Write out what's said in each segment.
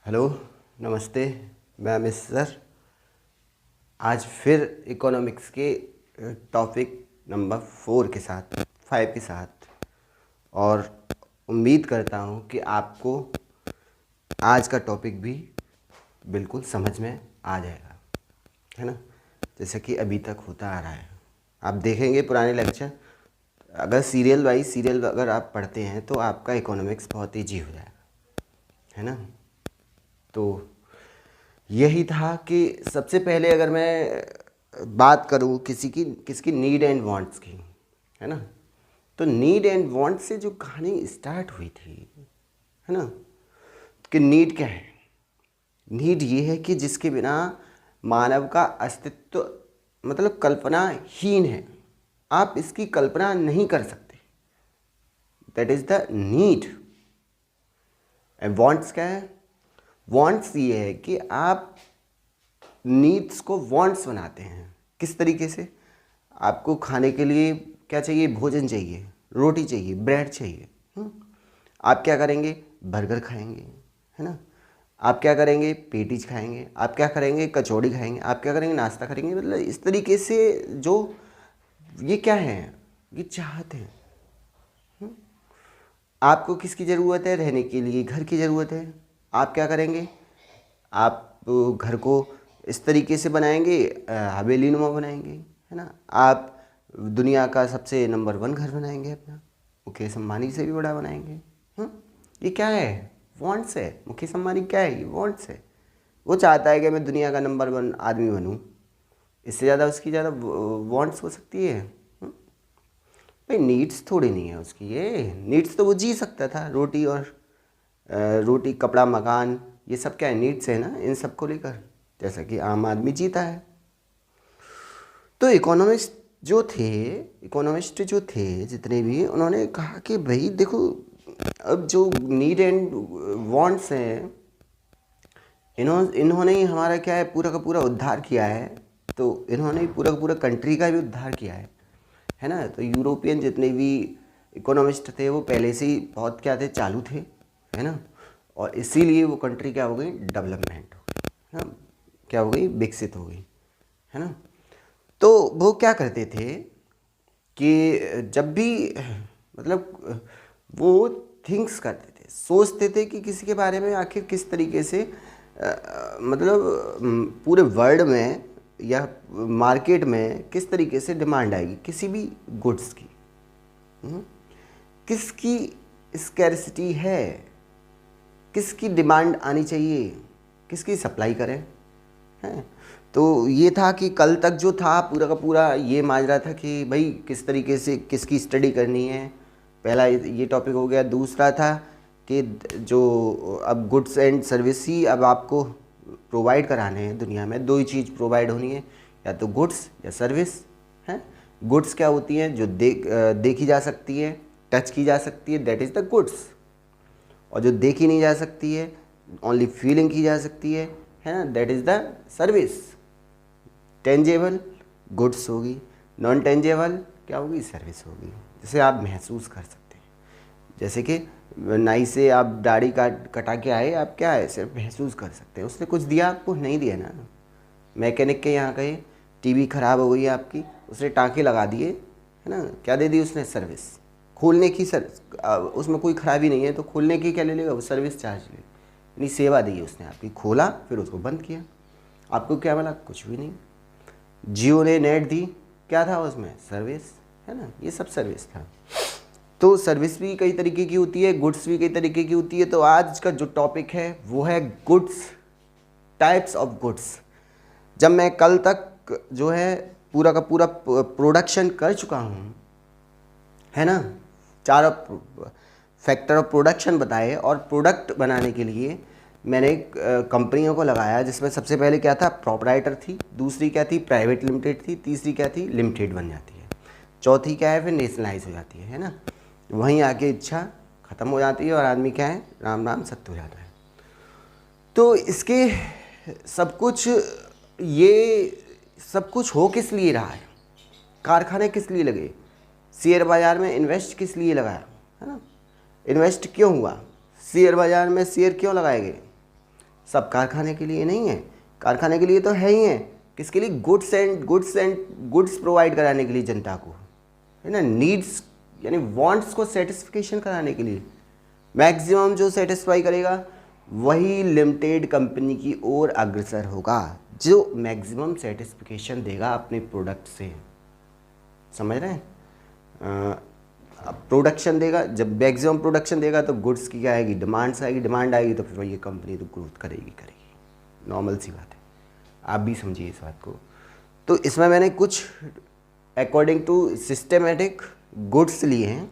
Hello, नमस्ते। मैं Amit sir. आज फिर इकोनॉमिक्स के टॉपिक नंबर 4 के साथ 5 के साथ, और उम्मीद करता हूँ कि आपको आज का टॉपिक भी बिल्कुल समझ में आ जाएगा, है ना। जैसे कि अभी तक होता आ रहा है। आप देखेंगे पुराने लेक्चर, अगर सीरियल अगर आप पढ़ते हैं तो आपका इकोनॉमिक्स बहुत ईजी हो जाएगा, है ना। तो यही था कि सबसे पहले अगर मैं बात करूं किसकी नीड एंड वांट्स की, है ना। तो नीड एंड वांट से जो कहानी स्टार्ट हुई थी, है ना, कि नीड क्या है। नीड ये है कि जिसके बिना मानव का अस्तित्व मतलब कल्पनाहीन है। आप इसकी कल्पना नहीं कर सकते। That is the need. And wants क्या है? वांट्स ये है कि आप नीड्स को वांट्स बनाते हैं। किस तरीके से? आपको खाने के लिए क्या चाहिए? भोजन चाहिए, रोटी चाहिए, ब्रेड चाहिए। आप क्या करेंगे? बर्गर खाएंगे, है ना। आप क्या करेंगे? पेटीज खाएंगे। आप क्या करेंगे? कचौड़ी खाएंगे। आप क्या करेंगे? नाश्ता करेंगे। मतलब इस तरीके से जो ये क्या है, ये चाहते हैं। आपको किसकी ज़रूरत है? रहने के लिए घर की ज़रूरत है। आप क्या करेंगे? आप घर को इस तरीके से बनाएंगे, हवेली नुमा बनाएंगे, है ना। आप दुनिया का सबसे नंबर 1 घर बनाएंगे अपना, मुकेश अम्बानी से भी बड़ा बनाएंगे। ये क्या है? वांट्स है। मुकेश अम्बानी क्या है? ये वांट्स है। वो चाहता है कि मैं दुनिया का नंबर 1 आदमी बनूं। इससे ज़्यादा उसकी ज़्यादा वांट्स हो सकती है? भाई नीड्स थोड़ी नहीं है उसकी। ये नीड्स तो वो जी सकता था। रोटी, कपड़ा, मकान, ये सब क्या है? नीड्स है ना, इन सब को लेकर, जैसा कि आम आदमी जीता है। तो इकोनॉमिस्ट जो थे जितने भी, उन्होंने कहा कि भाई देखो, अब जो नीड एंड वांट्स हैं, इन्होंने ही हमारा क्या है, पूरा का पूरा उद्धार किया है। तो इन्होंने ही पूरा का पूरा कंट्री का भी उद्धार किया है ना। तो यूरोपियन जितने भी इकोनॉमिस्ट थे वो पहले से ही बहुत क्या थे, चालू थे, है ना। और इसीलिए वो कंट्री क्या हो गई? डेवलपमेंट हो गई, है ना। क्या हो गई? विकसित हो गई, है ना। तो वो क्या करते थे कि जब भी मतलब वो थिंक्स करते थे, सोचते थे कि किसी के बारे में आखिर किस तरीके से मतलब पूरे वर्ल्ड में या मार्केट में किस तरीके से डिमांड आएगी किसी भी गुड्स की। किसकी स्कैर्सिटी है, किसकी डिमांड आनी चाहिए, किसकी सप्लाई करें, हैं। तो ये था कि कल तक जो था पूरा का पूरा ये माजरा था कि भाई किस तरीके से किसकी स्टडी करनी है। पहला ये टॉपिक हो गया। दूसरा था कि जो अब गुड्स एंड सर्विस ही अब आपको प्रोवाइड कराने हैं। दुनिया में 2 ही चीज़ प्रोवाइड होनी है, या तो गुड्स या सर्विस, हैं। गुड्स क्या होती हैं? जो देखी जा सकती है, टच की जा सकती है, दैट इज़ द गुड्स। और जो देखी नहीं जा सकती है, ओनली फीलिंग की जा सकती है ना, that is the service. Tangible goods होगी, नॉन टेंजेबल क्या होगी? सर्विस होगी, जिसे आप महसूस कर सकते हैं। जैसे कि नाई से आप दाढ़ी कटा के आए, आप क्या है, सिर्फ महसूस कर सकते हैं। उसने कुछ दिया आपको? नहीं दिया ना। मैकेनिक के यहाँ गए, टीवी ख़राब हो गई आपकी, उसने टाँके लगा दिए, है ना। क्या दे दी उसने? सर्विस। खोलने की उसमें कोई ख़राबी नहीं है तो खोलने की क्या ले लेगा? वो सर्विस चार्ज ले। यानी सेवा दी उसने आपकी। खोला, फिर उसको बंद किया, आपको क्या मिला? कुछ भी नहीं। जियो ने नेट दी, क्या था उसमें? सर्विस, है ना। ये सब सर्विस था। तो सर्विस भी कई तरीके की होती है, गुड्स भी कई तरीके की होती है। तो आज का जो टॉपिक है वो है गुड्स, टाइप्स ऑफ गुड्स। जब मैं कल तक जो है पूरा का पूरा प्रोडक्शन कर चुका हूँ, है ना, 4 फैक्टर ऑफ प्रोडक्शन बताए, और प्रोडक्ट बनाने के लिए मैंने कंपनियों को लगाया, जिसमें सबसे पहले क्या था? प्रोपराइटर थी, दूसरी क्या थी? प्राइवेट लिमिटेड थी, तीसरी क्या थी? लिमिटेड बन जाती है, चौथी क्या है? फिर नेशनलाइज हो जाती है ना। वहीं आके इच्छा ख़त्म हो जाती है और आदमी क्या है? राम राम सत्य हो जाता है। तो इसके सब कुछ, ये सब कुछ हो किस लिए रहा है? कारखाने किस लिए लगे? शेयर बाज़ार में इन्वेस्ट किस लिए लगाया, है ना। इन्वेस्ट क्यों हुआ? शेयर बाज़ार में शेयर क्यों लगाए गए? सब कारखाने के लिए नहीं है, कारखाने के लिए तो है ही है, किसके लिए? गुड्स प्रोवाइड कराने के लिए जनता को, है ना, नीड्स यानी वांट्स को सेटिस्फिकेशन कराने के लिए। मैक्सिमम जो सेटिस्फाई करेगा वही लिमिटेड कंपनी की ओर अग्रसर होगा, जो मैक्सिमम सेटिस्फिकेशन देगा अपने प्रोडक्ट से। समझ रहे हैं? प्रोडक्शन देगा, जब मैक्सिमम प्रोडक्शन देगा तो गुड्स की क्या आएगी? डिमांड आएगी तो फिर ये कंपनी तो ग्रोथ करेगी। नॉर्मल सी बात है, आप भी समझिए इस बात को। तो इसमें मैंने कुछ अकॉर्डिंग टू सिस्टेमेटिक गुड्स लिए हैं।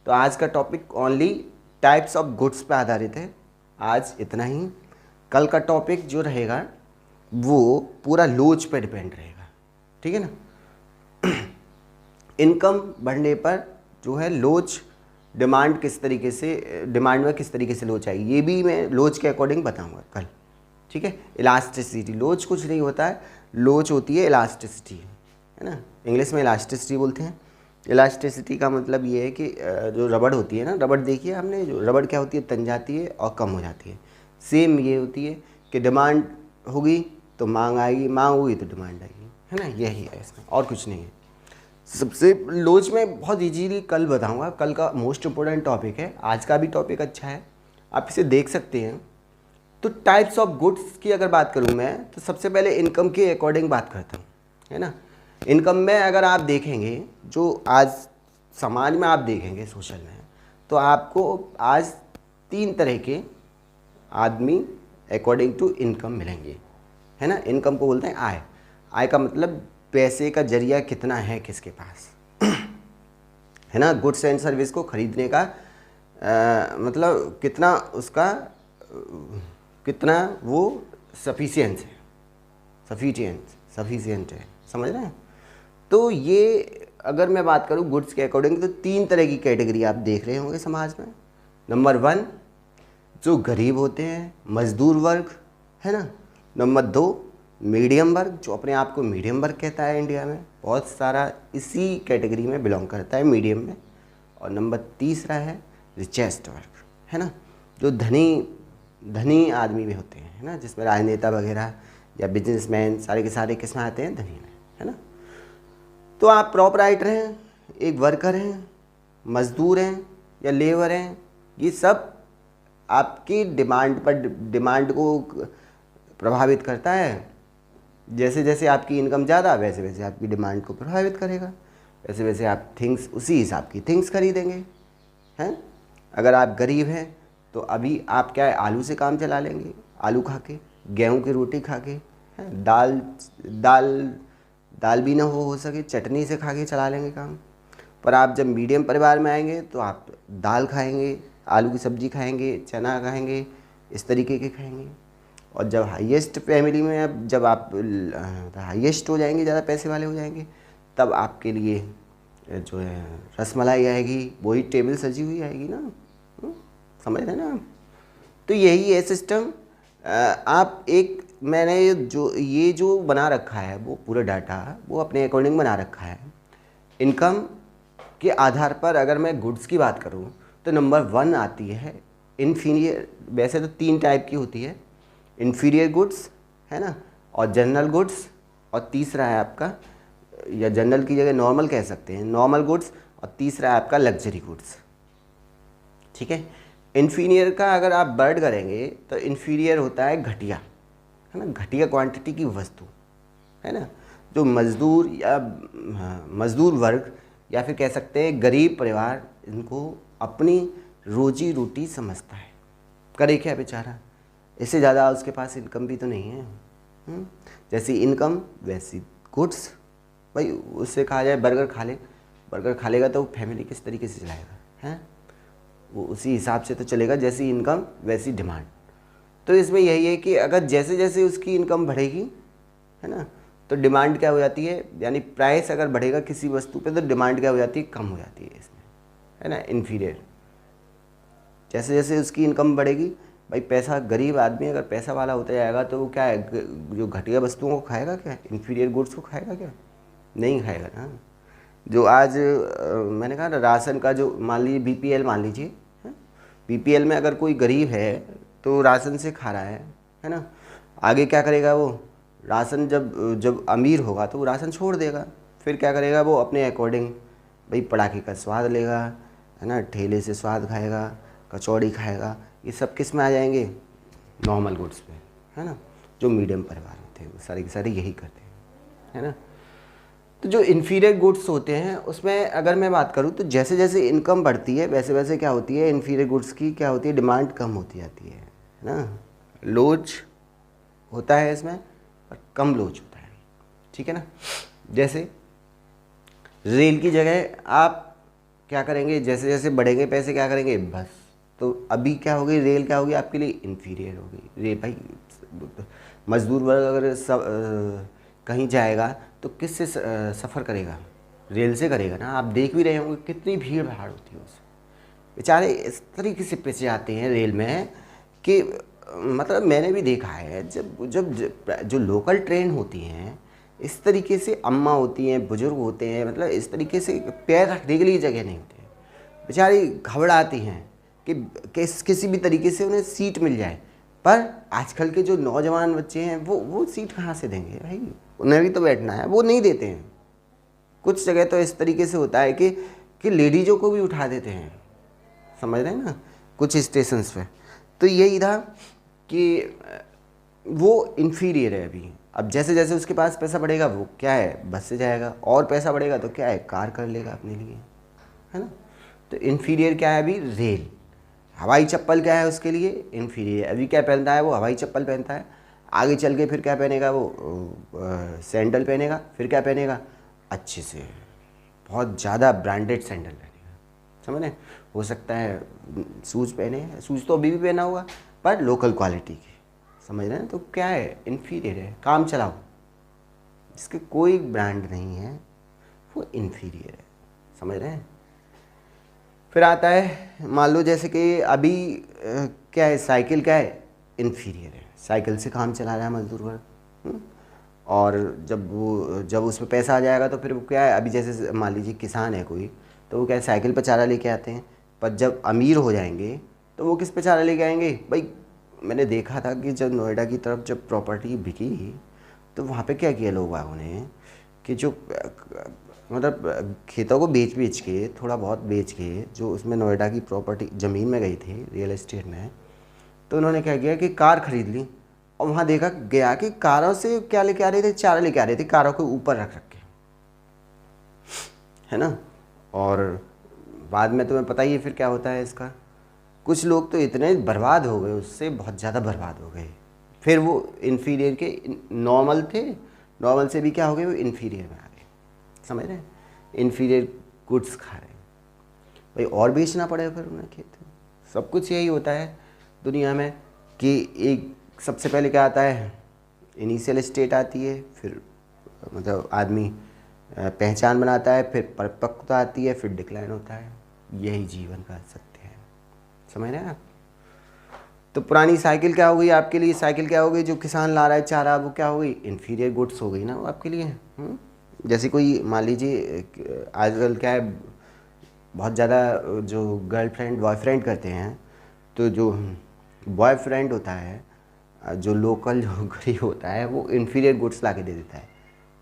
तो आज का topic only types of goods पे आधारित है, आज इतना ही। कल का टॉपिक जो रहेगा वो पूरा लोच पे डिपेंड रहेगा, ठीक है ना। इनकम बढ़ने पर जो है लोच, डिमांड किस तरीके से, डिमांड में किस तरीके से लोच आएगी, ये भी मैं लोच के अकॉर्डिंग बताऊंगा कल, ठीक है। इलास्टिसिटी, लोच कुछ नहीं होता है, लोच होती है इलास्टिसिटी, है ना, इंग्लिश में इलास्टिसिटी बोलते हैं। इलास्टिसिटी का मतलब ये है कि जो रबड़ होती है ना, रबड़ देखिए आपने, जो रबड़ क्या होती है? तन जाती है और कम हो जाती है। सेम ये होती है कि डिमांड होगी तो मांग आएगी, मांग होगी तो डिमांड आएगी, है ना, यही है इसमें, और कुछ नहीं है। सबसे लोच में बहुत ईजीली कल बताऊंगा, कल का मोस्ट इम्पोर्टेंट टॉपिक है। आज का भी टॉपिक अच्छा है, आप इसे देख सकते हैं। तो टाइप्स ऑफ गुड्स की अगर बात करूं मैं, तो सबसे पहले इनकम के अकॉर्डिंग बात करता हूं, है ना। इनकम में अगर आप देखेंगे, जो आज समाज में आप देखेंगे सोशल में, तो आपको आज 3 तरह के आदमी अकॉर्डिंग टू इनकम मिलेंगे, है ना। इनकम को बोलते हैं आय। आय का मतलब पैसे का जरिया कितना है किसके पास, है ना। गुड्स एंड सर्विस को खरीदने का मतलब कितना उसका कितना वो सफिशिएंट है, समझ रहे हैं। तो ये अगर मैं बात करूँ गुड्स के अकॉर्डिंग, तो 3 तरह की कैटेगरी आप देख रहे होंगे समाज में। नंबर 1 जो गरीब होते हैं, मजदूर वर्ग, है ना। नंबर 2 मीडियम वर्ग, जो अपने आप को मीडियम वर्ग कहता है, इंडिया में बहुत सारा इसी कैटेगरी में बिलोंग करता है, मीडियम में। और नंबर 3 है रिचेस्ट वर्ग, है ना, जो धनी आदमी भी होते हैं, है ना, जिसमें राजनेता वगैरह या बिजनेसमैन सारे के सारे किस्में आते हैं धनी में, है ना। तो आप प्रोपराइटर हैं, एक वर्कर हैं, मजदूर हैं या लेबर हैं, ये सब आपकी डिमांड को प्रभावित करता है। जैसे जैसे आपकी इनकम ज़्यादा, वैसे वैसे आपकी डिमांड को प्रभावित करेगा, वैसे वैसे आप थिंग्स उसी हिसाब की थिंग्स खरीदेंगे, हैं। अगर आप गरीब हैं तो अभी आप क्या है, आलू से काम चला लेंगे, आलू खा के, गेहूं की रोटी खा के, हैं, दाल भी ना हो सके चटनी से खा के चला लेंगे काम। पर आप जब मीडियम परिवार में आएंगे तो आप दाल खाएंगे, आलू की सब्ज़ी खाएंगे, चना खाएंगे, इस तरीके के खाएंगे। और जब हाईएस्ट फैमिली में जब आप हाईएस्ट हो जाएंगे, ज़्यादा पैसे वाले हो जाएंगे, तब आपके लिए जो है रसमलाई आएगी, वही टेबल सजी हुई आएगी ना, समझ रहे हैं ना। तो यही है सिस्टम। आप एक मैंने ये जो बना रखा है वो पूरा डाटा वो अपने अकॉर्डिंग बना रखा है। इनकम के आधार पर अगर मैं गुड्स की बात करूं तो नंबर 1 आती है इन्फीरियर। वैसे तो 3 टाइप की होती है, इन्फीरियर गुड्स, है ना, और जनरल गुड्स, और तीसरा है आपका, या जनरल की जगह नॉर्मल कह सकते हैं, नॉर्मल गुड्स, और तीसरा है आपका लग्जरी गुड्स, ठीक है। इन्फीरियर का अगर आप वर्ड करेंगे तो इन्फीरियर होता है घटिया, है ना, घटिया क्वांटिटी की वस्तु, है ना, जो मजदूर या मजदूर वर्ग या फिर कह सकते हैं गरीब परिवार इनको अपनी रोजी रोटी समझता है। करे क्या बेचारा, इससे ज़्यादा उसके पास इनकम भी तो नहीं है। जैसी इनकम वैसी गुड्स। भाई उससे कहा जाए बर्गर खा ले, बर्गर खा लेगा तो फैमिली किस तरीके से चलाएगा, हैं, वो उसी हिसाब से तो चलेगा, जैसी इनकम वैसी डिमांड। तो इसमें यही है कि अगर जैसे जैसे उसकी इनकम बढ़ेगी, है ना, तो डिमांड क्या हो जाती है, यानी प्राइस अगर बढ़ेगा किसी वस्तु पे तो डिमांड क्या हो जाती है, कम हो जाती है इसमें, है ना, इन्फीरियर। जैसे जैसे उसकी इनकम बढ़ेगी, भाई पैसा, गरीब आदमी अगर पैसा वाला होता जाएगा तो वो क्या है, जो घटिया वस्तुओं को खाएगा क्या, इन्फीरियर गुड्स को खाएगा क्या, नहीं खाएगा ना। जो आज मैंने कहा ना, राशन का जो मान लीजिए बीपीएल मान लीजिए, बीपीएल में अगर कोई गरीब है तो राशन से खा रहा है, है ना। आगे क्या करेगा वो, राशन जब जब अमीर होगा तो वो राशन छोड़ देगा, फिर क्या करेगा वो अपने अकॉर्डिंग भाई पटाखे का स्वाद लेगा, है ना, ठेले से स्वाद खाएगा, कचौड़ी खाएगा। ये सब किस में आ जाएंगे, नॉर्मल गुड्स पे, है ना। जो मीडियम परिवार होते हैं वो सारे के सारे यही करते हैं, है ना। तो जो इन्फीरियर गुड्स होते हैं उसमें अगर मैं बात करूँ तो जैसे जैसे इनकम बढ़ती है वैसे वैसे क्या होती है, इन्फीरियर गुड्स की क्या होती है, डिमांड कम होती जाती है ना। लोच होता है इसमें और कम लोच होता है, ठीक है ना। जैसे रेल की जगह आप क्या करेंगे, जैसे जैसे बढ़ेंगे पैसे क्या करेंगे, बस। तो अभी क्या होगी, रेल क्या होगी आपके लिए, इन्फीरियर होगी। रेल भाई मजदूर वर्ग अगर कहीं जाएगा तो किससे सफ़र करेगा, रेल से करेगा ना। आप देख भी रहे होंगे कितनी भीड़ भाड़ होती है उसमें, बेचारे इस तरीके से पैसे आते हैं रेल में कि मतलब मैंने भी देखा है जब जब जो लोकल ट्रेन होती हैं इस तरीके से अम्मा होती हैं, बुजुर्ग होते हैं, मतलब इस तरीके से पैर रखने के लिए जगह नहीं होती है, बेचारी घबराती हैं कि किसी भी तरीके से उन्हें सीट मिल जाए। पर आजकल के जो नौजवान बच्चे हैं वो सीट कहाँ से देंगे भाई, उन्हें भी तो बैठना है, वो नहीं देते हैं। कुछ जगह तो इस तरीके से होता है कि लेडीज़ों को भी उठा देते हैं, समझ रहे हैं ना, कुछ स्टेशंस पे। तो यही था कि वो इन्फीरियर है अभी। अब जैसे जैसे उसके पास पैसा बढ़ेगा वो क्या है, बस से जाएगा, और पैसा बढ़ेगा तो क्या है, कार कर लेगा अपने लिए, है ना। तो इन्फीरियर क्या है अभी, रेल। हवाई चप्पल क्या है उसके लिए, इन्फीरियर। अभी क्या पहनता है वो, हवाई चप्पल पहनता है। आगे चल के फिर क्या पहनेगा वो, सैंडल पहनेगा। फिर क्या पहनेगा, अच्छे से बहुत ज़्यादा ब्रांडेड सैंडल पहनेगा, समझ रहे। हो सकता है शूज़ पहने, शूज़ तो अभी भी पहना होगा पर लोकल क्वालिटी के, समझ रहे हैं। तो क्या है, इन्फीरियर है, काम चलाओ, जिसके कोई ब्रांड नहीं है वो इन्फीरियर है, समझ रहे हैं। फिर आता है मान लो जैसे कि अभी क्या है, साइकिल क्या है, इन्फीरियर है। साइकिल से काम चला रहा है मजदूर वर्ग, और जब उस पर पैसा आ जाएगा तो फिर वो क्या है, अभी जैसे मान लीजिए किसान है कोई, तो वो क्या है, साइकिल पर चारा लेके आते हैं। पर जब अमीर हो जाएंगे तो वो किस पे चारा लेके आएंगे भाई। मैंने देखा था कि जब नोएडा की तरफ जब प्रॉपर्टी बिकी तो वहाँ पे क्या किया लोग बागों ने कि जो मतलब खेतों को बेच के, थोड़ा बहुत बेच के, जो उसमें नोएडा की प्रॉपर्टी ज़मीन में गई थी रियल एस्टेट में, तो उन्होंने क्या किया कि कार खरीद ली। और वहाँ देखा गया कि कारों से क्या लेके आ रहे थे, चारा लेके आ रहे थे, कारों के ऊपर रख के, है ना। और बाद में तुम्हें पता ही है फिर क्या होता है इसका। कुछ लोग तो इतने बर्बाद हो गए उससे, बहुत ज़्यादा बर्बाद हो गए। फिर वो इन्फीरियर के नॉर्मल थे, नॉर्मल से भी क्या हो गए, वो इन्फीरियर में आ गए, समझ रहे हैं। इन्फीरियर गुड्स खा रहे हैं भाई, और बेचना पड़ेगा फिर उन्हें खेत। सब कुछ यही होता है दुनिया में कि एक सबसे पहले क्या आता है, इनिशियल स्टेट आती है, फिर मतलब आदमी पहचान बनाता है, फिर परिपक्वता आती है, फिर डिक्लाइन होता है। यही जीवन का सत्य है, समझ रहे हैं आप। तो पुरानी साइकिल क्या हो गई आपके लिए, साइकिल क्या हो गई, जो किसान ला रहा है चारा, वो क्या हो गई, इन्फीरियर गुड्स हो गई ना वो आपके लिए। जैसे कोई मान लीजिए आजकल क्या है, बहुत ज़्यादा जो गर्लफ्रेंड बॉयफ्रेंड करते हैं, तो जो बॉयफ्रेंड होता है, जो लोकल जो गरीब होता है, वो इन्फीरियर गुड्स ला के दे देता है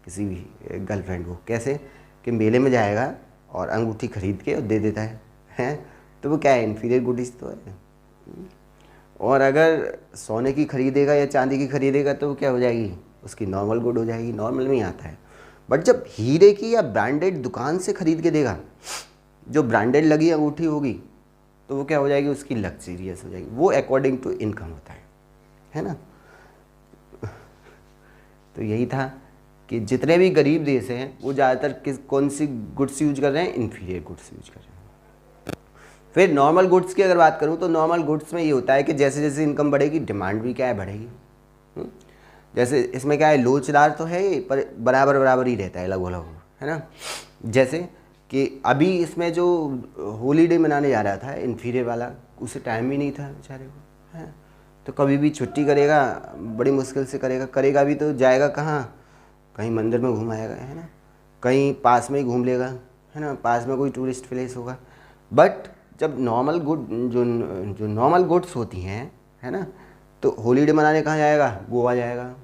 किसी भी गर्लफ्रेंड को। कैसे कि मेले में जाएगा और अंगूठी खरीद के और दे देता है, तो वो क्या है, इन्फीरियर गुड्स तो है। और अगर सोने की खरीदेगा या चांदी की खरीदेगा तो क्या हो जाएगी, उसकी नॉर्मल गुड हो जाएगी, नॉर्मल में ही आता है। बट जब हीरे की या ब्रांडेड दुकान से खरीद के देगा, जो ब्रांडेड लगी अंगूठी होगी, तो वो क्या हो जाएगी, उसकी लग्जरियस हो जाएगी। वो अकॉर्डिंग टू इनकम होता है ना। तो यही था कि जितने भी गरीब देश हैं वो ज़्यादातर कौन सी गुड्स यूज कर रहे हैं, इन्फीरियर गुड्स यूज कर रहे हैं। फिर नॉर्मल गुड्स की अगर बात करूं तो नॉर्मल गुड्स में ये होता है कि जैसे जैसे इनकम बढ़ेगी डिमांड भी क्या है, बढ़ेगी। जैसे इसमें क्या है, लोचदार तो है पर बराबर बराबर ही रहता है, लगभग लगभग, है ना। जैसे कि अभी इसमें जो होली डे मनाने जा रहा था इन्फीरियर वाला, उसे टाइम ही नहीं था बेचारे को, है। तो कभी भी छुट्टी करेगा, बड़ी मुश्किल से करेगा भी तो जाएगा कहाँ, कहीं मंदिर में घूम आएगा, है ना, कहीं पास में ही घूम लेगा, है ना, पास में कोई टूरिस्ट प्लेस होगा। बट जब नॉर्मल गुड जो नॉर्मल गुड्स होती हैं, है ना, तो हॉलीडे मनाने कहाँ जाएगा? गोवा जाएगा।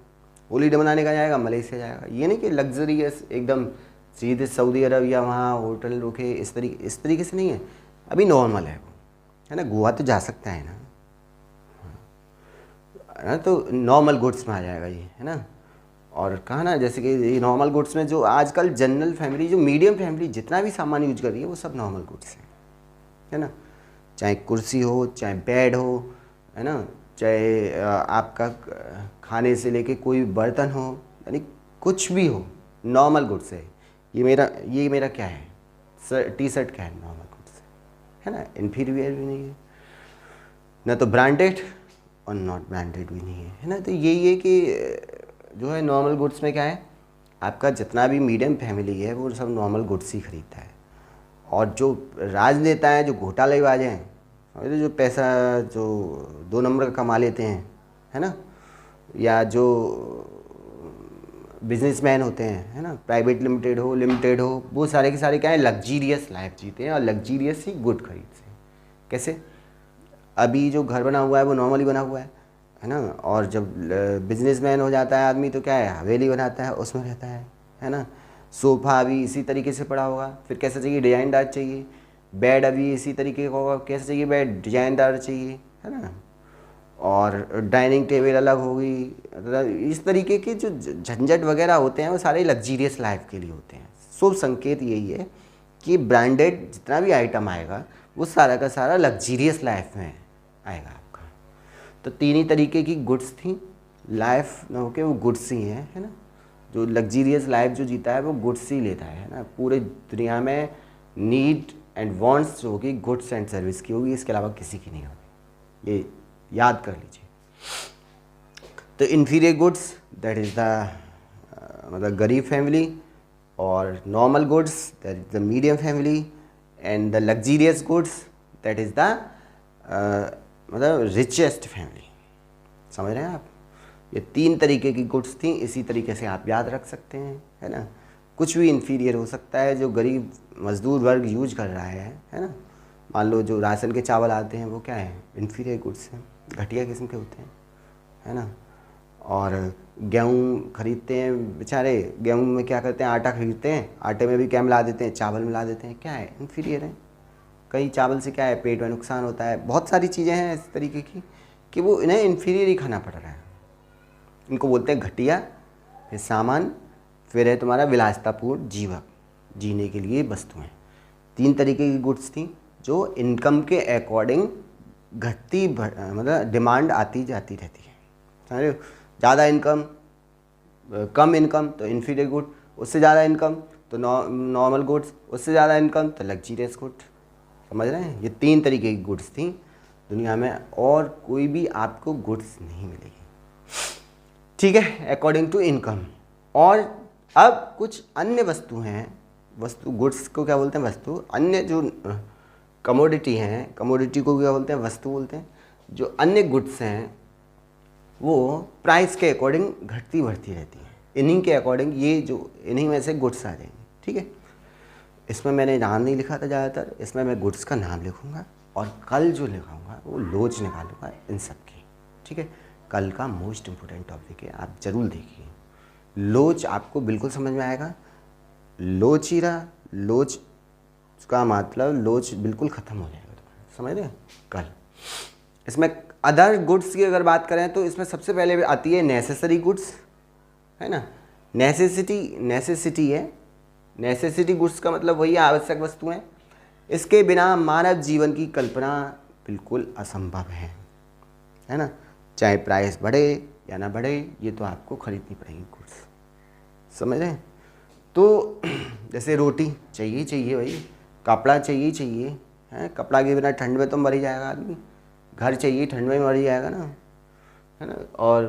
हॉलीडे मनाने कहाँ जाएगा? मलेशिया जाएगा। ये नहीं कि लग्जरियस एकदम सीधे सऊदी अरब या वहाँ होटल रुके, इस तरीके से नहीं है। अभी नॉर्मल है वो, है ना। गोवा तो जा सकता है ना, तो नॉर्मल गुड्स में आ जाएगा ये, है ना। और कहा ना, जैसे कि ये नॉर्मल गुड्स में जो आजकल जनरल फैमिली, जो मीडियम फैमिली जितना भी सामान यूज कर रही है वो सब नॉर्मल गुड्स है ना। चाहे कुर्सी हो, चाहे बेड हो, है ना, चाहे आपका खाने से लेके कोई बर्तन हो, यानी कुछ भी हो, नॉर्मल गुड्स है। ये मेरा क्या है, टी शर्ट क्या है? नॉर्मल गुड्स है ना। इन्फीरियर भी नहीं है ना, तो ब्रांडेड और नॉट ब्रांडेड भी नहीं है ना। तो यही है कि जो है नॉर्मल गुड्स में क्या है, आपका जितना भी मीडियम फैमिली है वो सब नॉर्मल गुड्स ही खरीदता है। और जो राजनेता हैं, जो घोटालेबाज हैं, समझते, जो पैसा जो 2 नंबर का कमा लेते हैं, है ना, या जो बिजनेसमैन होते हैं, है ना, प्राइवेट लिमिटेड हो, वो सारे के सारे क्या है, लग्जीरियस लाइफ जीते हैं और लग्जीरियस ही गुड खरीदते हैं। कैसे? अभी जो घर बना हुआ है वो नॉर्मली बना हुआ है ना। और जब बिजनेसमैन हो जाता है आदमी तो क्या है, हवेली बनाता है, उसमें रहता है ना। सोफ़ा अभी इसी तरीके से पड़ा होगा, फिर कैसा चाहिए, डिजाइनदार चाहिए। बेड अभी इसी तरीके का होगा, कैसा चाहिए, बेड डिजाइनदार चाहिए, है ना। और डाइनिंग टेबल अलग होगी। इस तरीके के जो झंझट वगैरह होते हैं वो सारे लग्जीरियस लाइफ के लिए होते हैं। शुभ संकेत यही है कि ब्रांडेड जितना भी आइटम आएगा वो सारा का सारा लग्जीरियस लाइफ में आएगा आपका। तो 3 ही तरीके की गुड्स थी, लाइफ न होके वो गुड्स ही हैं, है ना। जो लग्जीरियस लाइफ जो जीता है वो गुड्स ही लेता है ना। पूरे दुनिया में नीड एंड वांट्स जो होगी गुड्स एंड सर्विस की होगी, इसके अलावा किसी की नहीं होगी। ये याद कर लीजिए। तो inferior goods that is the मतलब गरीब फैमिली, और normal goods that is the medium family, and the luxurious goods that is the मतलब रिचेस्ट फैमिली। समझ रहे हैं आप? ये 3 तरीके की गुड्स थी, इसी तरीके से आप याद रख सकते हैं, है ना। कुछ भी इन्फीरियर हो सकता है जो गरीब मजदूर वर्ग यूज कर रहा है ना। मान लो जो राशन के चावल आते हैं वो क्या है, इन्फीरियर गुड्स हैं, घटिया किस्म के होते हैं, है ना। और गेहूँ खरीदते हैं बेचारे, गेहूँ में क्या करते हैं, आटा खरीदते हैं, आटे में भी क्या मिला देते हैं, चावल मिला देते हैं, क्या है, इन्फीरियर है। कई चावल से क्या है, पेट में नुकसान होता है। बहुत सारी चीज़ें हैं इस तरीके की कि वो इन्हें इन्फीरियर ही खाना पड़ रहा है। इनको बोलते हैं घटिया, फिर सामान, फिर है तुम्हारा विलासितापूर्ण जीवन, जीने के लिए वस्तुएं। 3 तरीके की गुड्स थी जो इनकम के अकॉर्डिंग घटती मतलब डिमांड आती जाती रहती है, समझ रहे हो। ज़्यादा इनकम, कम इनकम तो इन्फीरियर गुड, उससे ज़्यादा इनकम तो नॉर्मल गुड्स, उससे ज़्यादा इनकम तो लग्जीरियस गुड। समझ रहे हैं? ये 3 तरीके की गुड्स थी दुनिया में, और कोई भी आपको गुड्स नहीं मिलेगी, ठीक है, अकॉर्डिंग टू इनकम। और अब कुछ अन्य वस्तु हैं, वस्तु गुड्स को क्या बोलते हैं, वस्तु। अन्य जो कमोडिटी हैं, कमोडिटी को क्या बोलते हैं, वस्तु बोलते हैं। जो अन्य गुड्स हैं वो प्राइस के अकॉर्डिंग घटती बढ़ती रहती है, इन्हीं के अकॉर्डिंग, ये जो इन्हीं में से गुड्स आ जाएंगे, ठीक है। इसमें मैंने नाम नहीं लिखा था ज़्यादातर, इसमें मैं गुड्स का नाम लिखूँगा और कल जो लिखाऊंगा वो लोच निकालूंगा इन सब की, ठीक है। कल का मोस्ट इम्पोर्टेंट टॉपिक है, आप ज़रूर देखिए। लोच आपको बिल्कुल समझ में आएगा। लोच ही रहा, लोच का मतलब लोच बिल्कुल ख़त्म हो जाएगा, तो समझ रहे हैं कल। इसमें अदर गुड्स की अगर बात करें तो इसमें सबसे पहले आती है नेसेसरी गुड्स, है ना। नेसेसिटी है, नेसेसिटी गुड्स का मतलब वही आवश्यक वस्तुएं, इसके बिना मानव जीवन की कल्पना बिल्कुल असंभव है ना। चाहे प्राइस बढ़े या ना बढ़े, ये तो आपको खरीदनी पड़ेगी गुड्स, समझ रहे हैं। तो जैसे रोटी चाहिए चाहिए भाई, कपड़ा चाहिए चाहिए, है, कपड़ा के बिना ठंड में तो मर ही जाएगा आदमी। घर चाहिए, ठंड में मर ही जाएगा ना, है ना। और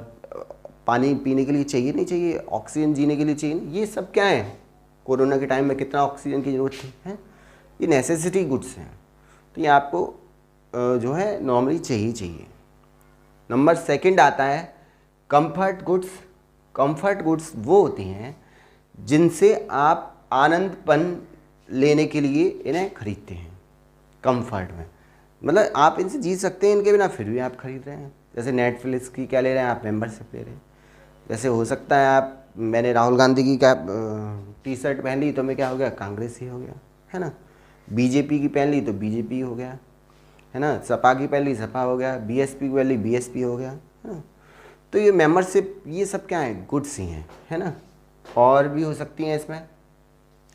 पानी पीने के लिए चाहिए नहीं चाहिए, ऑक्सीजन जीने के लिए चाहिए, ये सब क्या है, कोरोना के टाइम में कितना ऑक्सीजन की ज़रूरत थी, है। ये नेसेसिटी गुड्स हैं, तो ये आपको जो है नॉर्मली चाहिए। नंबर 2 आता है कंफर्ट गुड्स। कंफर्ट गुड्स वो होती हैं जिनसे आप आनंदपन लेने के लिए इन्हें खरीदते हैं। कंफर्ट में मतलब आप इनसे जी सकते हैं इनके बिना, फिर भी आप खरीद रहे हैं। जैसे नेटफ्लिक्स की क्या ले रहे हैं आप, मेंबरशिप ले रहे हैं। जैसे हो सकता है आप, मैंने राहुल गांधी की क्या टी शर्ट पहन ली तो मैं क्या हो गया, कांग्रेस ही हो गया, है ना। बीजेपी की पहन ली तो बीजेपी हो गया, है ना। सपा की पहन ली सपा हो गया, बीएसपी की पहन ली बीएसपी हो गया, है ना। तो ये मेंबरशिप ये सब क्या है, गुड्स ही हैं, है ना। और भी हो सकती हैं इसमें,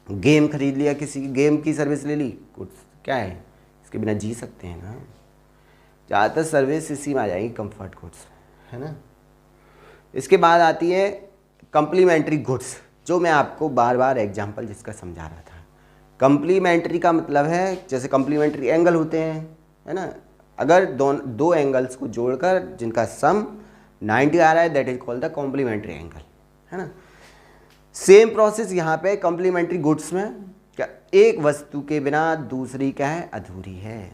गेम खरीद लिया, किसी की गेम की सर्विस ले ली, गुड्स क्या है, इसके बिना जी सकते हैं ना। ज़्यादातर सर्विस इसी में आ जाएगी, कंफर्ट गुड्स, है ना। इसके बाद आती है कम्प्लीमेंट्री गुड्स, जो मैं आपको बार बार एग्जांपल जिसका समझा रहा था। कम्प्लीमेंट्री का मतलब है, जैसे कम्प्लीमेंट्री एंगल होते हैं, है ना। अगर दो एंगल्स को जोड़कर जिनका सम 90 आ रहा है, that is called the complementary angle, है ना। सेम प्रोसेस यहाँ पे कम्प्लीमेंट्री गुड्स में, क्या एक वस्तु के बिना दूसरी क्या है, अधूरी है।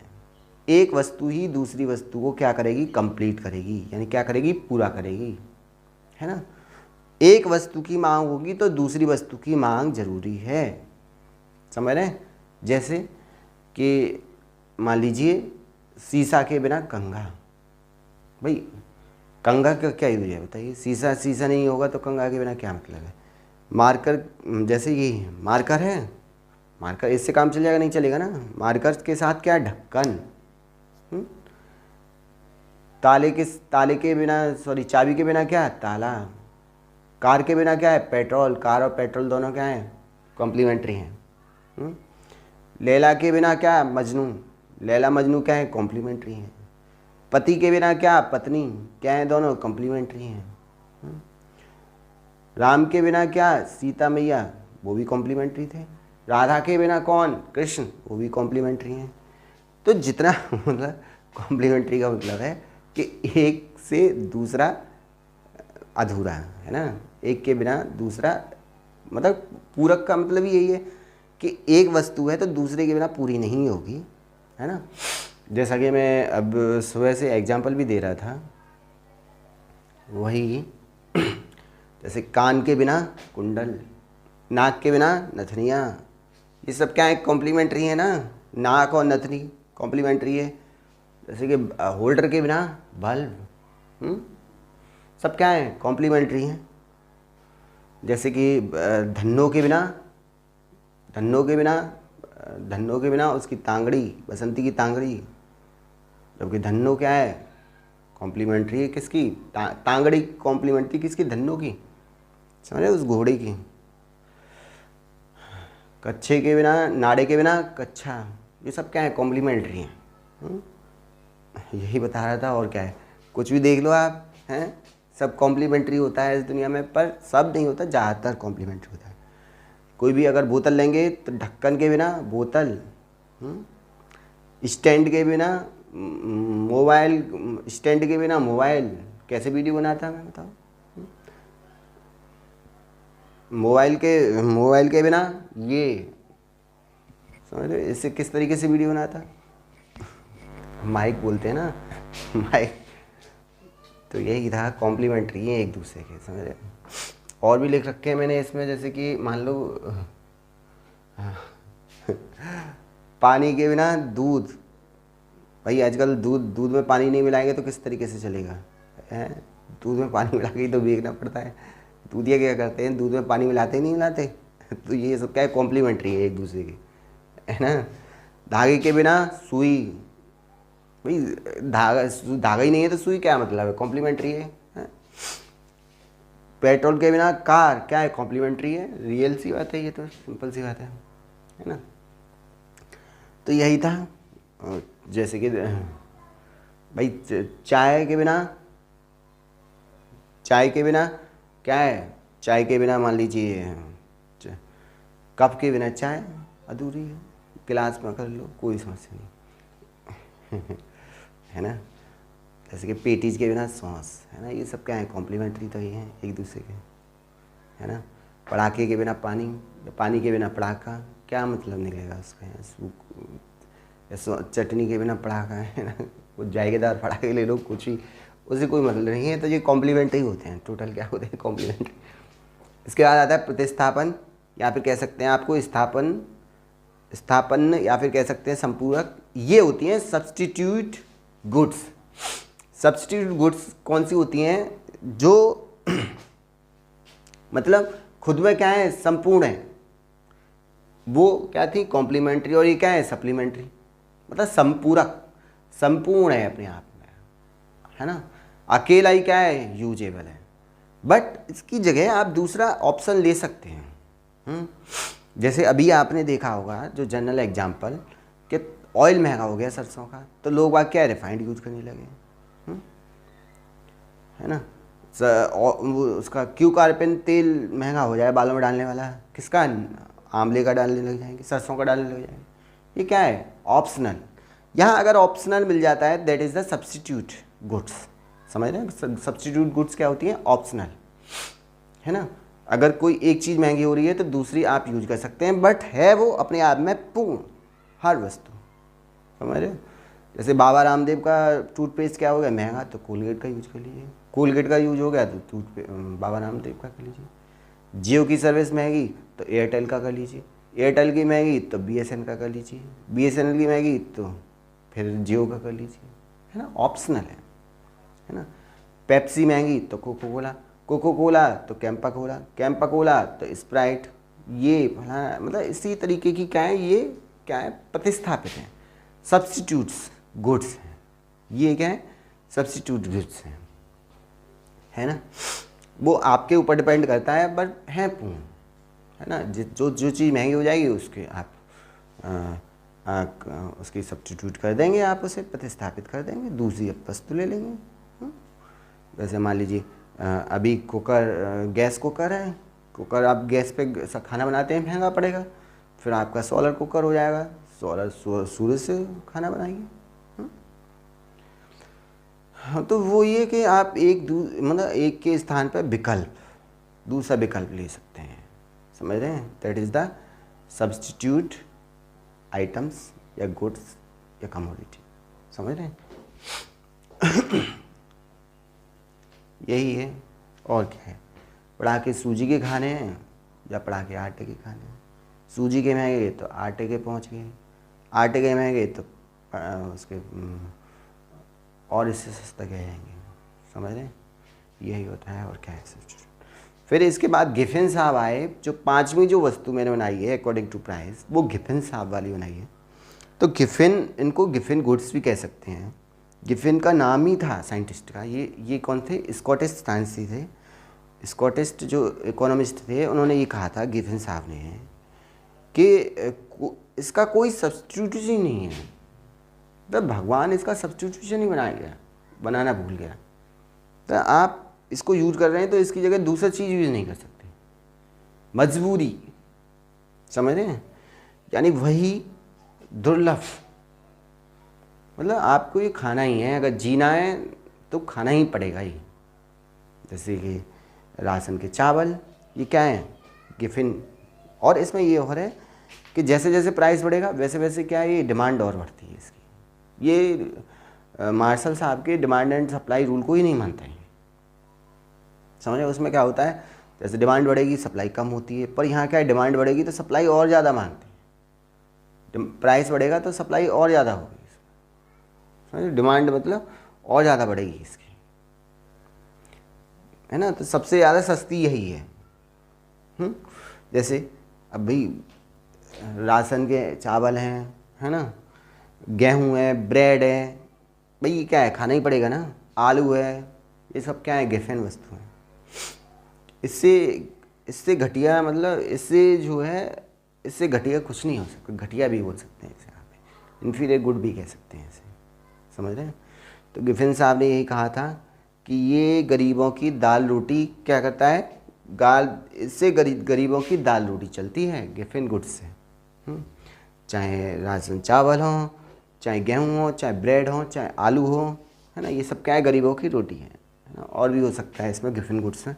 एक वस्तु ही दूसरी वस्तु को क्या करेगी, कंप्लीट करेगी, यानी क्या करेगी, पूरा करेगी, है ना। एक वस्तु की मांग होगी तो दूसरी वस्तु की मांग जरूरी है, समझ रहे हैं। जैसे कि मान लीजिए शीशा के बिना कंघा, भाई कंघा का क्या यूज है बताइए, शीशा नहीं होगा तो कंघा के बिना क्या मतलब है। मार्कर, जैसे ये मार्कर है, मार्कर इससे काम चल जाएगा, नहीं चलेगा ना। मार्कर के साथ क्या, ढक्कन। ताले के बिना, सॉरी चाबी के बिना क्या, ताला। कार के बिना क्या है, पेट्रोल। कार और पेट्रोल दोनों क्या है, कॉम्प्लीमेंट्री हैं। लैला के बिना क्या, मजनू। लैला मजनू क्या है, कॉम्प्लीमेंट्री हैं। पति के बिना क्या, पत्नी, क्या है, दोनों कॉम्प्लीमेंट्री हैं। राम के बिना क्या, सीता मैया, वो भी कॉम्प्लीमेंट्री थे। राधा के बिना कौन, कृष्ण, वो भी कॉम्प्लीमेंट्री हैं। तो जितना मतलब कॉम्प्लीमेंट्री का मतलब है कि एक से दूसरा अधूरा है ना, एक के बिना दूसरा, मतलब पूरक का मतलब यही है कि एक वस्तु है तो दूसरे के बिना पूरी नहीं होगी, है ना। जैसा कि मैं अब सुबह से एग्जाम्पल भी दे रहा था, वही जैसे कान के बिना कुंडल, नाक के बिना नथनियाँ, ये सब क्या है, कॉम्प्लीमेंट्री है ना। नाक और नथनी कॉम्प्लीमेंट्री है। जैसे कि होल्डर के बिना बल्ब, सब क्या है, कॉम्प्लीमेंट्री हैं। जैसे कि धन्नो के बिना, धन्नो के बिना उसकी तांगड़ी, बसंती की तांगड़ी, जबकि धन्नो क्या है, कॉम्प्लीमेंट्री है किसकी, तांगड़ी कॉम्प्लीमेंट्री किसकी, धन्नो की, समझे, उस घोड़े की। कच्छे के बिना, नाड़े के बिना कच्छा, ये सब क्या है, कॉम्प्लीमेंट्री हैं। यही बता रहा था, और क्या है, कुछ भी देख लो आप, हैं, सब कॉम्प्लीमेंट्री होता है इस दुनिया में, पर सब नहीं होता, ज़्यादातर कॉम्प्लीमेंट्री होता है। कोई भी अगर बोतल लेंगे तो ढक्कन के बिना बोतल, स्टैंड के बिना मोबाइल, स्टैंड के बिना मोबाइल, कैसे वीडियो बनाता मैं बताओ। मोबाइल के बिना ये, समझ रहे, इससे किस तरीके से वीडियो बनाता, माइक बोलते हैं ना, माइक। तो यही था, कॉम्प्लीमेंट्री है एक दूसरे के, समझ रहे। और भी लिख रखे हैं मैंने इसमें, जैसे कि मान लो पानी के बिना दूध, भाई आजकल दूध में पानी नहीं मिलाएंगे तो किस तरीके से चलेगा, है। दूध में पानी मिला के ही तो बेचना पड़ता है। दूधिया क्या करते हैं, दूध में पानी मिलाते ही नहीं मिलाते। तो ये सब क्या है, कॉम्प्लीमेंट्री है एक दूसरे के, है ना। धागे के बिना सुई, भाई धागा ही नहीं है तो सुई क्या मतलब है, कॉम्प्लीमेंट्री है। पेट्रोल के बिना कार, क्या है, कॉम्प्लीमेंट्री है, रियल सी बात है, ये तो सिंपल सी बात है ना। तो यही था। जैसे कि भाई चाय के बिना क्या है, चाय के बिना मान लीजिए कप के बिना चाय अधूरी है, गिलास में कर लो, कोई समस्या नहीं है ना। जैसे कि पेटीज के बिना सॉस, है ना, ये सब क्या है, कॉम्प्लीमेंट्री तो ये हैं एक दूसरे के, है ना। पड़ाके के बिना पानी, पानी के बिना पड़ाका, क्या मतलब निकलेगा उसका। चटनी के बिना पड़ाका, है ना, कुछ जायकेदार पड़ाके ले लो, कुछ भी, उससे कोई मतलब नहीं है। तो ये कॉम्प्लीमेंट्री होते हैं, टोटल क्या होते हैं, कॉम्प्लीमेंट्री। इसके बाद आता है प्रतिस्थापन, या फिर कह सकते हैं आपको स्थापन, या फिर कह सकते हैं संपूरक। ये होती हैं सब्स्टिट्यूट गुड्स। सब्स्टिट्यूट गुड्स कौन सी होती हैं जो मतलब खुद में क्या है, संपूर्ण है, वो क्या थी, कॉम्प्लीमेंट्री, और ये क्या है, सप्लीमेंट्री, मतलब संपूरक, संपूर्ण है अपने आप में, है ना। अकेला ही क्या है, यूजेबल है। बट इसकी जगह आप दूसरा ऑप्शन ले सकते हैं। जैसे अभी आपने देखा होगा जो जनरल एग्जाम्पल कि ऑयल महंगा हो गया सरसों का, तो लोग बाग क्या है, रिफाइंड यूज करने लगे, है ना। उसका क्यों कार्पेन तेल महंगा हो जाए बालों में डालने वाला, किसका, आंवले का डालने लग जाएंगे, सरसों का डालने लग जाएंगे। ये क्या है, ऑप्शनल। यहाँ अगर ऑप्शनल मिल जाता है that is the substitute goods. समझ रहे हैं, सब्स्टिट्यूट गुड्स क्या होती हैं, ऑप्शनल, है ना। अगर कोई एक चीज़ महंगी हो रही है तो दूसरी आप यूज कर सकते हैं, बट है वो अपने आप में पूर्ण, हर वस्तु। समझ रहे हो, जैसे बाबा रामदेव का टूथपेस्ट क्या हो गया महंगा, तो कोलगेट का यूज कर लीजिए, कोलगेट का यूज हो गया तो बाबा रामदेव का कर लीजिए। जियो की सर्विस महंगी तो एयरटेल का कर लीजिए, एयरटेल की महंगी तो BSNL का कर लीजिए, BSNL की महंगी तो फिर जियो का कर लीजिए, है ना, ऑप्शनल है ना। पेप्सी महंगी तो कोको कोला, कोको कोला तो कैंपा कोला, कैंपा कोला तो स्प्राइट। ये मतलब इसी तरीके की क्या है, ये क्या है, प्रतिस्थापित है, सब्स्टिट्यूट्स गुड्स हैं। ये क्या है, सब्स्टिट्यूट गुड्स हैं, है ना। वो आपके ऊपर डिपेंड करता है, बट है पूर्ण, है ना। जो जो चीज़ महंगी हो जाएगी उसके आप उसकी सब्स्टिट्यूट कर देंगे, आप उसे प्रतिस्थापित कर देंगे, दूसरी वस्तु ले लेंगे। जैसे मान लीजिए अभी कुकर, गैस कुकर है, कुकर आप गैस पे खाना बनाते हैं महंगा पड़ेगा, फिर आपका सोलर कुकर हो जाएगा, सोलर सूरज से खाना बनाएंगे। हाँ, तो वो ये कि आप मतलब एक के स्थान पर विकल्प, दूसरा विकल्प ले सकते हैं। समझ रहे हैं, that is the substitute items या गुड्स या कमोडिटी। समझ रहे हैं यही है, और क्या है। पड़ाके सूजी के खाने हैं या पड़ाके आटे के खाने हैं। सूजी के महंगे तो आटे के पहुंच गए, आटे के महंगे तो उसके और इससे सस्ता क्या जाएंगे। समझ रहे हैं, यही होता है, और क्या है। फिर इसके बाद गिफिन साहब आए, जो पांचवी जो वस्तु मैंने बनाई है अकॉर्डिंग टू प्राइस, वो गिफिन साहब वाली बनाई है। तो गिफिन, इनको गिफिन गुड्स भी कह सकते हैं। गिफिन का नाम ही था साइंटिस्ट का। ये कौन थे, स्कॉटिश साइंटिस्ट थे, स्कॉटिश जो इकोनॉमिस्ट थे, उन्होंने ये कहा था गिफिन साहब ने कि इसका कोई सब्स्टिट्यूशन ही नहीं है, तो भगवान इसका सब्स्टिट्यूशन ही बनाना भूल गया। तो आप इसको यूज कर रहे हैं तो इसकी जगह दूसरा चीज़ यूज नहीं कर सकते, मजबूरी। समझ रहे हैं, यानी वही दुर्लभ, मतलब आपको ये खाना ही है, अगर जीना है तो खाना ही पड़ेगा ही। जैसे कि राशन के चावल, ये क्या है, गिफिन। और इसमें ये हो रहा है कि जैसे जैसे प्राइस बढ़ेगा वैसे वैसे क्या है, ये डिमांड और बढ़ती है इसकी। ये मार्शल साहब के डिमांड एंड सप्लाई रूल को ही नहीं मानते हैं। समझे, उसमें क्या होता है, जैसे डिमांड बढ़ेगी सप्लाई कम होती है, पर यहाँ क्या है, डिमांड बढ़ेगी तो सप्लाई और ज़्यादा मांगते हैं, प्राइस बढ़ेगा तो सप्लाई और ज़्यादा होगी। समझे, डिमांड मतलब और ज़्यादा बढ़ेगी इसकी, है ना। तो सबसे ज़्यादा सस्ती यही है। जैसे अब भाई राशन के चावल हैं, है ना, गेहूँ है, ब्रेड है, भाई ये क्या है, खाना ही पड़ेगा ना। आलू है, ये सब क्या है, गिफिन वस्तु है। इससे घटिया, मतलब इससे जो है, इससे घटिया कुछ नहीं हो सकता। घटिया भी बोल सकते हैं इसे, यहाँ पे इन्फीरियर गुड भी कह सकते हैं इसे। समझ रहे हैं। तो गिफिन साहब ने यही कहा था कि ये गरीबों की दाल रोटी क्या करता है, इससे गरीबों की दाल रोटी चलती है गिफिन गुड्स से। चाहे राशन चावल हो, चाहे गेहूँ हो, चाहे ब्रेड हो, चाहे आलू हो, है ना, ये सब क्या है, गरीबों की रोटी है ना। और भी हो सकता है इसमें गिफिन गुड्स में।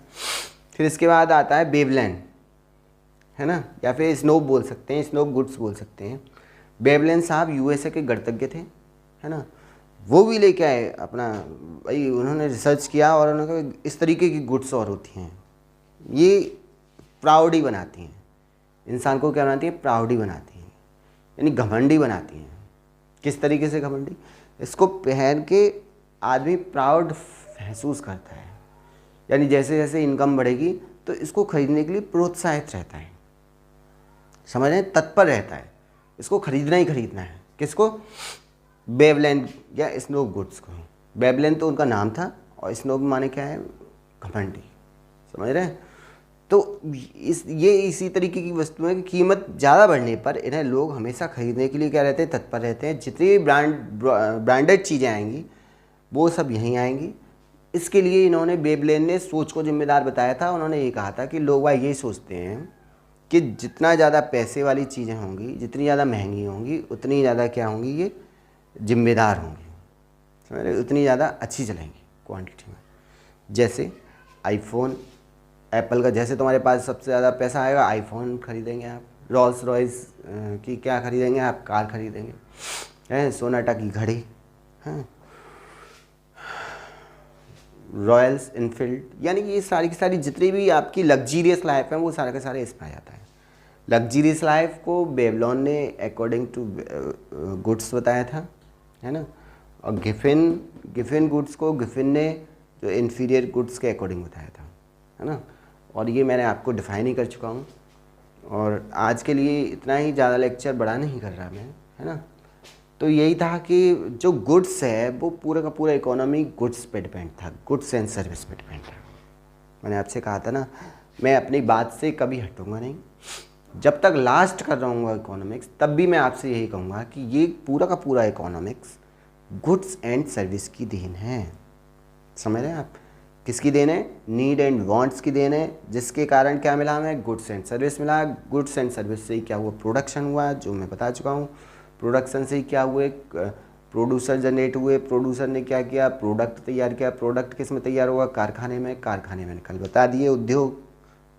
फिर इसके बाद आता है बेबलैंड, है ना, या फिर स्नोब बोल सकते हैं, स्नोब गुड्स बोल सकते हैं। बेबलैंड साहब USA के गणतज्ञ थे, है ना। वो भी लेके आए अपना, भाई उन्होंने रिसर्च किया और उन्होंने कहा इस तरीके की गुड्स और होती हैं, ये प्राउडी बनाती हैं इंसान को। क्या बनाती है, प्राउडी बनाती हैं, यानी घमंडी बनाती हैं। किस तरीके से घमंडी, इसको पहन के आदमी प्राउड महसूस करता है, यानी जैसे जैसे इनकम बढ़ेगी तो इसको खरीदने के लिए प्रोत्साहित रहता है, समझ रहे हैं, तत्पर रहता है, इसको खरीदना ही खरीदना है। किसको? बेबलेन या स्नो गुड्स को। बेबलेन तो उनका नाम था और स्नो माने क्या है? घमंडी, समझ रहे हैं। तो ये इसी तरीके की वस्तुएं की कीमत ज़्यादा बढ़ने पर इन्हें लोग हमेशा खरीदने के लिए क्या रहते हैं? तत्पर रहते हैं। जितनी भी ब्रांडेड चीज़ें आएंगी वो सब यहीं आएंगी। इसके लिए इन्होंने, बेबलेन ने सोच को जिम्मेदार बताया था। उन्होंने ये कहा था कि लोग भाई यही सोचते हैं कि जितना ज़्यादा पैसे वाली चीज़ें होंगी, जितनी ज़्यादा महंगी होंगी, उतनी ज़्यादा क्या होंगी? ये जिम्मेदार होंगी, समझ रहे, उतनी ज़्यादा अच्छी चलेंगी क्वांटिटी में। जैसे आईफोन, एप्पल का, जैसे तुम्हारे पास सबसे ज़्यादा पैसा आएगा आईफोन खरीदेंगे आप, रोल्स रॉयस की क्या खरीदेंगे आप? कार खरीदेंगे, हैं, सोनाटा की घड़ी, हैं, रॉयल्स इनफील्ड, यानी कि ये सारी की सारी जितनी भी आपकी लग्जीरियस लाइफ है वो सारा का सारा इसमें आ जाता है। लग्जीरियस लाइफ को बेबलॉन ने अकॉर्डिंग टू गुड्स बताया था, है ना, और गिफिन गुड्स को गिफिन ने जो इन्फीरियर गुड्स के अकॉर्डिंग बताया था, है ना। और ये मैंने आपको डिफाइन ही कर चुका हूँ। और आज के लिए इतना ही, ज़्यादा लेक्चर बड़ा नहीं कर रहा मैं, है ना। तो यही था कि जो गुड्स है वो पूरा का पूरा इकोनॉमी गुड्स पे डिपेंड था, गुड्स एंड सर्विस पे डिपेंड था। मैंने आपसे कहा था ना, मैं अपनी बात से कभी हटूंगा नहीं। जब तक लास्ट कर रहा हूँ इकोनॉमिक्स, तब भी मैं आपसे यही कहूँगा कि ये पूरा का पूरा इकोनॉमिक्स गुड्स एंड सर्विस की देन है। समझ रहे हैं आप? किसकी देन है? नीड एंड वांट्स की देन है, जिसके कारण क्या मिला हमें? गुड्स एंड सर्विस मिला। गुड्स एंड सर्विस से ही क्या हुआ? प्रोडक्शन हुआ, जो मैं बता चुका हूँ। प्रोडक्शन से ही क्या हुए? प्रोड्यूसर जनरेट हुए। प्रोड्यूसर ने क्या किया? प्रोडक्ट तैयार किया। प्रोडक्ट किस में तैयार हुआ? कारखाने में। कारखाने में कल बता दिए उद्योग,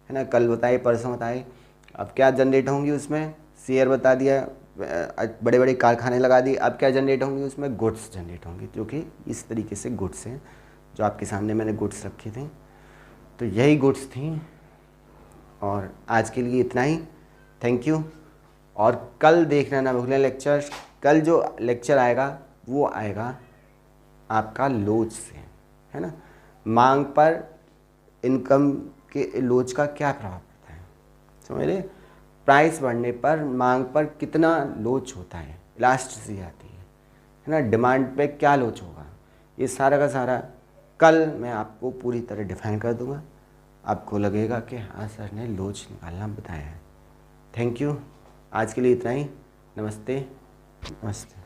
है ना, कल बताए, परसों बताए। अब क्या जनरेट होंगी उसमें? शेयर बता दिया, बड़े बड़े कारखाने लगा दिए। अब क्या जनरेट होंगी उसमें? गुड्स जनरेट होंगी, जो कि इस तरीके से गुड्स हैं, जो आपके सामने मैंने गुड्स रखे थे। तो यही गुड्स थी। और आज के लिए इतना ही, थैंक यू। और कल देखना ना भूलें लेक्चर। कल जो लेक्चर आएगा वो आएगा आपका लोच से, है ना। मांग पर इनकम के लोच का क्या प्रभाव पड़ता है, समझ रहे? प्राइस बढ़ने पर मांग पर कितना लोच होता है, इलास्टिसिटी आती है ना, डिमांड पे क्या लोच होगा, ये सारा का सारा कल मैं आपको पूरी तरह डिफाइन कर दूंगा। आपको लगेगा कि हाँ सर ने लोच निकालना बताया है। Thank you. आज के लिए इतना ही। नमस्ते, नमस्ते।